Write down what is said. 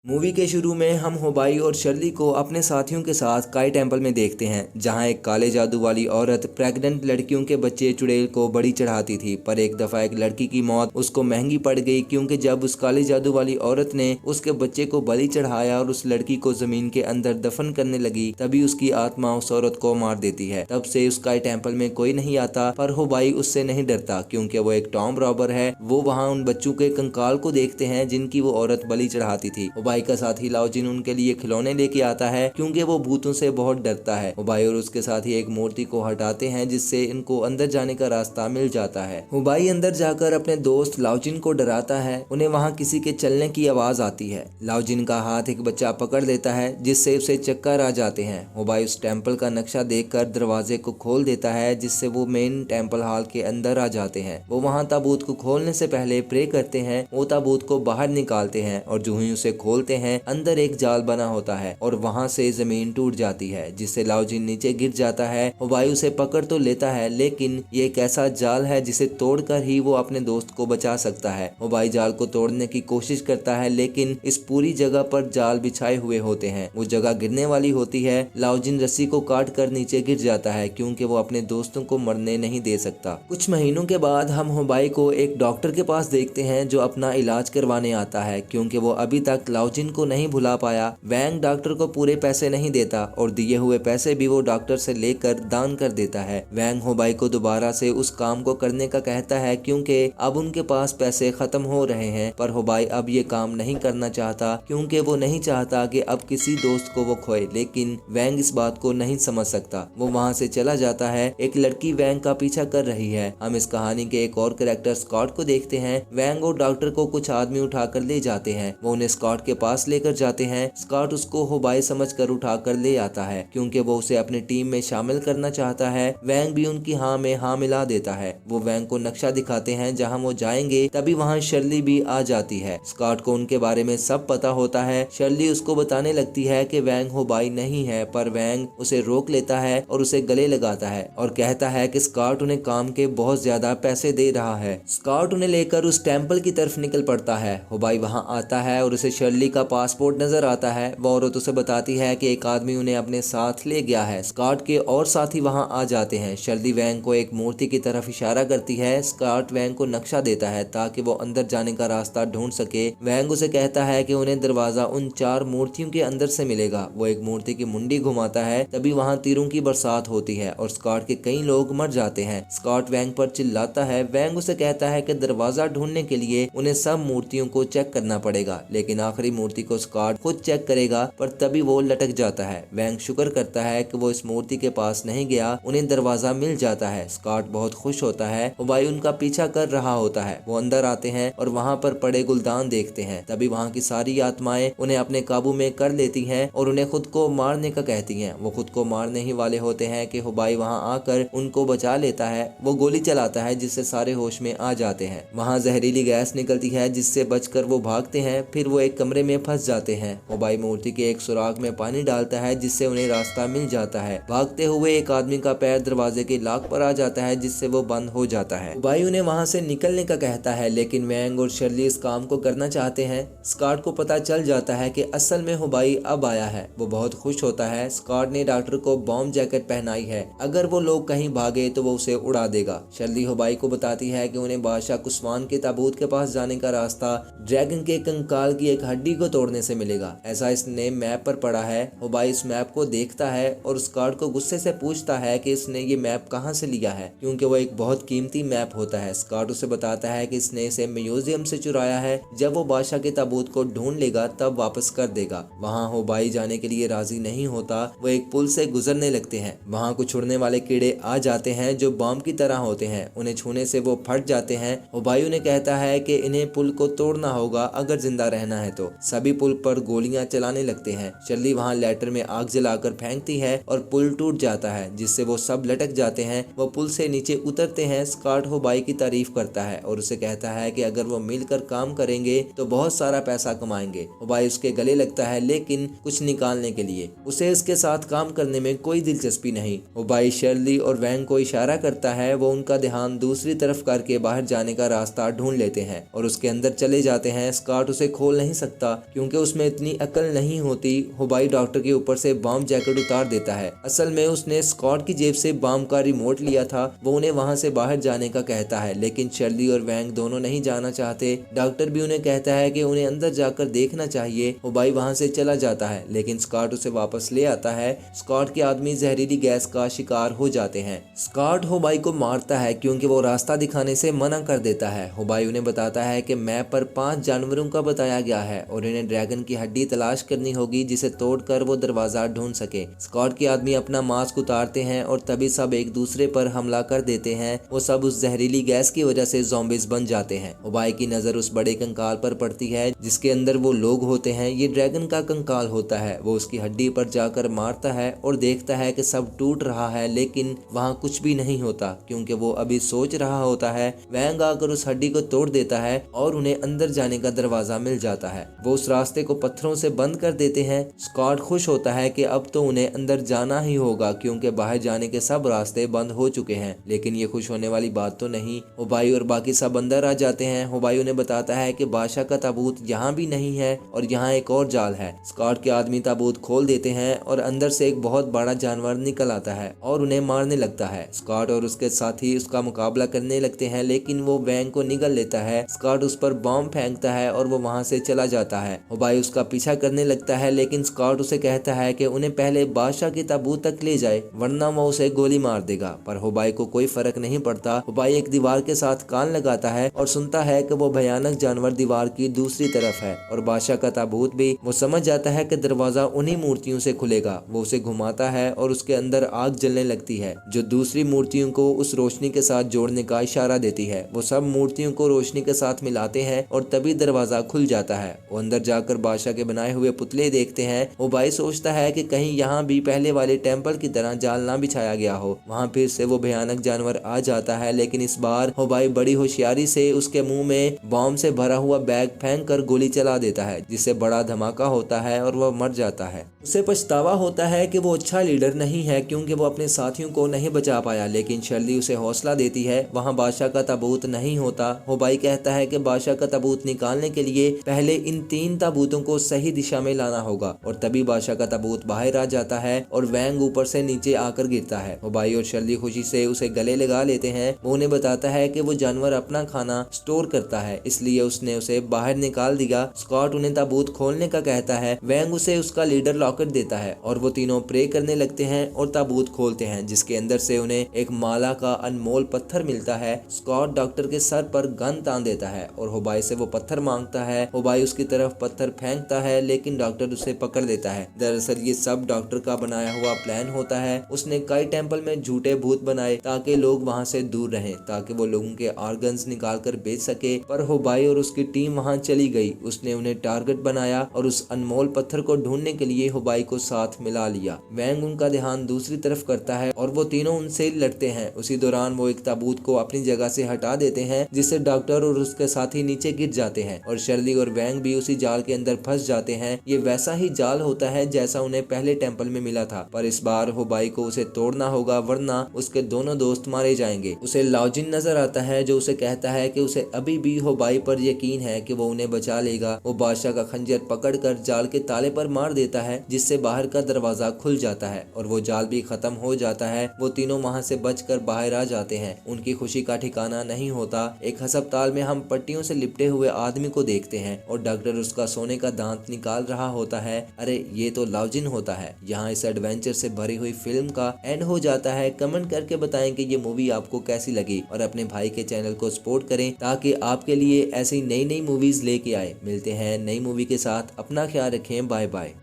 Movie के शुरू में हम हुबाई और शर्ली को अपने साथियों के साथ काई टेम्पल में देखते हैं, जहां एक काले जादू वाली औरत प्रेग्नेंट लड़कियों के बच्चे चुड़ैल को बड़ी चढ़ाती थी। पर एक दफा एक लड़की की मौत उसको महंगी पड़ गई, क्योंकि जब उस काले जादू वाली औरत ने उसके बच्चे को बलि चढ़ाया और उस लड़की को जमीन के अंदर दफन करने लगी, तभी उसकी आत्मा उस औरत को मार देती है। तब से उस काई टेम्पल में कोई नहीं आता, पर हुबाई उससे नहीं डरता, क्योंकि वो एक टॉम रॉबर है। वो वहाँ उन बच्चों के कंकाल को देखते हैं जिनकी वो औरत बलि चढ़ाती थी। हुबाई का साथी लाओजिन उनके लिए खिलौने लेके आता है, क्योंकि वो भूतों से बहुत डरता है। हुबाई और उसके साथी एक मूर्ति को हटाते हैं, जिससे इनको अंदर जाने का रास्ता मिल जाता है। हुबाई अंदर जाकर अपने दोस्त लाओजिन को डराता है। उन्हें वहाँ किसी के चलने की आवाज आती है। लाओजिन का हाथ एक बच्चा पकड़ लेता है, जिससे उसे चक्कर आ जाते हैं। हुबाई उस टेम्पल का नक्शा देखकर दरवाजे को खोल देता है, जिससे वो मेन टेम्पल हॉल के अंदर आ जाते हैं। वो वहाँ ताबूत को खोलने से पहले प्रे करते हैं। वो ताबूत को बाहर निकालते हैं और जो ही उसे खोलते हैं, अंदर एक जाल बना होता है और वहाँ से जमीन टूट जाती है, जिससे लाओजिन नीचे गिर जाता है। हुबाई उसे पकड़ तो लेता है, लेकिन ये एक ऐसा जाल है जिसे तोड़कर ही वो अपने दोस्त को बचा सकता है। हुबाई जाल को तोड़ने की कोशिश करता है, लेकिन इस पूरी जगह पर जाल बिछाए हुए होते हैं। वो जगह गिरने वाली होती है। लाओजिन रस्सी को काट कर नीचे गिर जाता है, क्योंकि वो अपने दोस्तों को मरने नहीं दे सकता। कुछ महीनों के बाद हम हुबाई को एक डॉक्टर के पास देखते हैं, जो अपना इलाज करवाने आता है, क्योंकि वो अभी तक लाओजिन को नहीं भुला पाया। वैंग डॉक्टर को पूरे पैसे नहीं देता और दिए हुए पैसे भी वो डॉक्टर से लेकर दान कर देता है। वैंग हुबाई को दोबारा से उस काम को करने का कहता है, क्योंकि अब उनके पास पैसे खत्म हो रहे हैं। पर हुबाई अब ये काम नहीं करना चाहता, क्योंकि वो नहीं चाहता कि अब किसी दोस्त को वो खोए। लेकिन वैंग इस बात को नहीं समझ सकता। वो वहाँ से चला जाता है। एक लड़की वैंग का पीछा कर रही है। हम इस कहानी के एक और कैरेक्टर स्कॉट को देखते हैं। वैंग और डॉक्टर को कुछ आदमी उठाकर ले जाते हैं। वो उन्हें स्कॉट के पास लेकर जाते हैं। स्कॉट उसको हुबाई समझकर उठाकर ले आता है, क्योंकि वो उसे अपनी टीम में शामिल करना चाहता है। वैंग भी उनकी हाँ में हाँ मिला देता है। वो वैंग को नक्शा दिखाते हैं जहाँ वो जाएंगे। तभी वहाँ शर्ली भी आ जाती है। स्कॉट को उनके बारे में सब पता होता है। शर्ली उसको बताने लगती है कि वैंग हुबाई नहीं है, पर वैंग उसे रोक लेता है और उसे गले लगाता है और कहता है कि स्कॉट उन्हें काम के बहुत ज्यादा पैसे दे रहा है। स्कॉट उन्हें लेकर उस टेम्पल की तरफ निकल पड़ता है। हुबाई वहाँ आता है और उसे शर्ली का पासपोर्ट नजर आता है। वो औरत उसे बताती है कि एक आदमी उन्हें अपने साथ ले गया है। स्कॉट के और साथी वहां आ जाते हैं। शर्ली वैंग को एक मूर्ति की तरफ इशारा करती है। स्कॉट वैंग को नक्शा देता है ताकि वो अंदर जाने का रास्ता ढूंढ सके। वैंग उसे कहता है कि उन्हें दरवाजा उन 4 मूर्तियों के अंदर से मिलेगा। वो एक मूर्ति की मुंडी घुमाता है। तभी वहाँ तीरों की बरसात होती है और स्कॉट के कई लोग मर जाते हैं। स्कॉट वैंग पर चिल्लाता है। वैंग उसे कहता है कि दरवाजा ढूंढने के लिए उन्हें सब मूर्तियों को चेक करना पड़ेगा, लेकिन आखिरी मूर्ति को स्कॉट खुद चेक करेगा, पर तभी वो लटक जाता है। वैंग शुक्र करता है कि वो इस मूर्ति के पास नहीं गया। उन्हें दरवाजा मिल जाता है। स्कॉट बहुत खुश होता है। हुबाई उनका पीछा कर रहा होता है। वो अंदर आते हैं और वहाँ पर पड़े गुलदान देखते हैं। तभी वहाँ की सारी आत्माएं उन्हें अपने काबू में कर लेती हैं और उन्हें खुद को मारने का कहती हैं। वो खुद को मारने ही वाले होते हैं कि हुबाई वहाँ आकर उनको बचा लेता है। वो गोली चलाता है, जिससे सारे होश में आ जाते हैं। वहाँ जहरीली गैस निकलती है, जिससे बचकर वो भागते हैं। फिर वो एक कमरे में फंस जाते हैं। हुबाई मूर्ति के एक सुराख में पानी डालता है, जिससे उन्हें रास्ता मिल जाता है। भागते हुए एक आदमी का पैर दरवाजे के लॉक पर आ जाता है, जिससे वो बंद हो जाता है। हुबाई उन्हें वहां से निकलने का कहता है, लेकिन वैंग और शर्ली इस काम को करना चाहते हैं। स्कॉट को पता चल जाता है कि असल में हुबाई अब आया है। वो बहुत खुश होता है। स्कॉट ने डॉक्टर को बॉम्ब जैकेट पहनाई है। अगर वो लोग कहीं भागे तो वो उसे उड़ा देगा। शर्ली हुबाई को बताती है कि उन्हें बादशाह कुस्मान के ताबूत के पास जाने का रास्ता ड्रैगन के कंकाल की एक हड्डी को तोड़ने से मिलेगा। ऐसा इसने मैप पर पड़ा है। हुबाई इस मैप को देखता है और स्कॉट को गुस्से से पूछता है कि इसने ये मैप कहाँ से लिया है, क्योंकि वो एक बहुत कीमती मैप होता है। स्कॉट उसे बताता है कि इसने इसे म्यूजियम से चुराया है। जब वो बादशाह के ताबूत को ढूंढ लेगा तब वापस कर देगा। वहाँ हुबाई जाने के लिए राजी नहीं होता। वो एक पुल से गुजरने लगते हैं। वहाँ कुछ उड़ने वाले कीड़े आ जाते हैं, जो बॉम्ब की तरह होते हैं। उन्हें छूने से वो फट जाते हैं। हुबाई उन्हें कहता है कि इन्हें पुल को तोड़ना होगा अगर जिंदा रहना है तो। सभी पुल पर गोलियां चलाने लगते हैं। शर्ली वहां लेटर में आग जलाकर फेंकती है और पुल टूट जाता है, जिससे वो सब लटक जाते हैं। वो पुल से नीचे उतरते हैं। स्कॉट हुबाई की तारीफ करता है और उसे कहता है कि अगर वो मिलकर काम करेंगे तो बहुत सारा पैसा कमाएंगे। हुबाई उसके गले लगता है, लेकिन कुछ निकालने के लिए उसे इसके साथ काम करने में कोई दिलचस्पी नहीं। हुबाई शर्ली और वैंग को इशारा करता है। वो उनका ध्यान दूसरी तरफ करके बाहर जाने का रास्ता ढूंढ लेते हैं और उसके अंदर चले जाते हैं। स्कॉट उसे खोल नहीं सकता, होता क्योंकि उसमें इतनी अकल नहीं होती। हुबाई डॉक्टर के ऊपर से बॉम्ब जैकेट उतार देता है। असल में उसने स्कॉट की जेब से बॉम्ब का रिमोट लिया था। वो उन्हें वहां से बाहर जाने का कहता है, लेकिन शर्ली और वैंग दोनों नहीं जाना चाहते। डॉक्टर भी उन्हें कहता है कि उन्हें अंदर जाकर देखना चाहिए। हुबाई वहां से चला जाता है, लेकिन स्कॉट उसे वापस ले आता है। स्कॉट के आदमी जहरीली गैस का शिकार हो जाते हैं। स्कॉट हुबाई को मारता है क्योंकि वो रास्ता दिखाने से मना कर देता है। हुबाई उन्हें बताता है कि मैप पर 5 जानवरों का बताया गया है और इन्हें ड्रैगन की हड्डी तलाश करनी होगी जिसे तोड़कर वो दरवाजा ढूंढ सके। स्कॉट के आदमी अपना मास्क उतारते हैं और तभी सब एक दूसरे पर हमला कर देते हैं। वो सब उस जहरीली गैस की वजह से ज़ॉम्बीज़ बन जाते हैं। हुबाई की नजर उस बड़े कंकाल पर पड़ती है जिसके अंदर वो लोग होते हैं। ये ड्रैगन का कंकाल होता है। वो उसकी हड्डी पर जाकर मारता है और देखता है कि सब टूट रहा है, लेकिन वहाँ कुछ भी नहीं होता क्योंकि वो अभी सोच रहा होता है। वैंग आकर उस हड्डी को तोड़ देता है और उन्हें अंदर जाने का दरवाजा मिल जाता है। वो उस रास्ते को पत्थरों से बंद कर देते हैं। स्कॉट खुश होता है कि अब तो उन्हें अंदर जाना ही होगा क्योंकि बाहर जाने के सब रास्ते बंद हो चुके हैं। लेकिन ये खुश होने वाली बात तो नहीं। हुबाई और बाकी सब अंदर आ जाते हैं। हुबाई उन्हें बताता है कि बादशाह का ताबूत यहाँ भी नहीं है और यहाँ एक और जाल है। स्कॉट के आदमी ताबूत खोल देते हैं और अंदर से एक बहुत बड़ा जानवर निकल आता है और उन्हें मारने लगता है। स्कॉट और उसके साथी उसका मुकाबला करने लगते हैं, लेकिन वो वैंग को निगल लेता है। स्कॉट उस पर बॉम्ब फेंकता है और वो वहां से चला जाता है। हुबाई उसका पीछा करने लगता है, लेकिन स्कॉट उसे कहता है कि उन्हें पहले बादशाह के ताबूत तक ले जाए वरना वो उसे गोली मार देगा। पर हुबाई को कोई फर्क नहीं पड़ता। हुबाई एक दीवार के साथ कान लगाता है और सुनता है कि वो भयानक जानवर दीवार की दूसरी तरफ है और बादशाह का ताबूत भी। वो समझ जाता है कि दरवाजा उन्हीं मूर्तियों से खुलेगा। वो उसे घुमाता है और उसके अंदर आग जलने लगती है जो दूसरी मूर्तियों को उस रोशनी के साथ जोड़ने का इशारा देती है। वो सब मूर्तियों को रोशनी के साथ मिलाते हैं और तभी दरवाजा खुल जाता है। वो अंदर जाकर बादशाह के बनाए हुए पुतले देखते हैं। हुबाई सोचता है कि कहीं यहाँ भी पहले वाले टेम्पल की तरह जाल ना बिछाया गया हो। वहाँ फिर से वो भयानक जानवर आ जाता है, लेकिन इस बार हुबाई बड़ी होशियारी से उसके मुंह में बॉम्ब से भरा हुआ बैग फेंक कर गोली चला देता है जिससे बड़ा धमाका होता है और वह मर जाता है। उसे पछतावा होता है कि वो अच्छा लीडर नहीं है क्योंकि वो अपने साथियों को नहीं बचा पाया, लेकिन शर्ली उसे हौसला देती है। वहाँ बादशाह का ताबूत नहीं होता। हुबाई कहता है कि बादशाह का ताबूत निकालने के लिए पहले इन 3 ताबूतों को सही दिशा में लाना होगा और तभी बादशाह का ताबूत बाहर आ जाता है और वैंग ऊपर से नीचे आकर गिरता है। हुबाई और शर्ली खुशी से उसे गले लगा लेते हैं। वो उन्हें बताता है कि वो जानवर अपना खाना स्टोर करता है, इसलिए उसने उसे बाहर निकाल दिया। स्कॉट उन्हें ताबूत खोलने का कहता है। वैंग उसे उसका लीडर लॉकर देता है और वो तीनों प्रे करने लगते हैं और ताबूत खोलते हैं जिसके अंदर से उन्हें एक माला का अनमोल पत्थर मिलता है। स्कॉट डॉक्टर के सर पर गन तान देता है और हुबाई से वो पत्थर मांगता है। हुबाई उसकी तरफ पत्थर फेंकता है, लेकिन डॉक्टर उसे पकड़ लेता है। दरअसल ये सब डॉक्टर का बनाया हुआ प्लान होता है। उसने काई टेम्पल में झूठे भूत बनाए ताकि लोग वहाँ से दूर रहें, ताकि वो लोगों के ऑर्गन्स निकाल कर बेच सके। पर हुबाई और उसकी टीम वहाँ चली गई। उसने उन्हें टारगेट बनाया और उस अनमोल पत्थर को ढूंढने के लिए हुबाई को साथ मिला लिया। वैंग उनका ध्यान दूसरी तरफ करता है और वो तीनों उनसे लड़ते हैं। उसी दौरान वो एक ताबूत को अपनी जगह से हटा देते हैं जिससे डॉक्टर और उसके साथी नीचे गिर जाते हैं और शर्ली और वैंग भी उसी जाल के अंदर फंस जाते हैं। ये वैसा ही जाल होता है जैसा उन्हें पहले टेम्पल में मिला था, पर इस बार हुबाई को उसे तोड़ना होगा वरना उसके दोनों दोस्त मारे जाएंगे। उसे लाओजिन नजर आता है जो उसे कहता है कि उसे अभी भी हुबाई पर यकीन है कि वो उन्हें बचा लेगा। वो बादशाह का खंजर पकड़कर जाल के ताले पर मार देता है जिससे बाहर का दरवाजा खुल जाता है और वो जाल भी खत्म हो जाता है। वो तीनों वहाँ से बचकर बाहर आ जाते हैं। उनकी खुशी का ठिकाना नहीं होता। एक अस्पताल में हम पट्टियों से लिपटे हुए आदमी को देखते हैं और डॉक्टर उसका सोने का दांत निकाल रहा होता है। अरे ये तो लाओजिन होता है। यहाँ इस एडवेंचर से भरी हुई फिल्म का एंड हो जाता है। कमेंट करके बताएं कि ये मूवी आपको कैसी लगी और अपने भाई के चैनल को सपोर्ट करें ताकि आपके लिए ऐसी नई नई मूवीज लेके आए। मिलते हैं नई मूवी के साथ। अपना ख्याल रखें। Bye bye.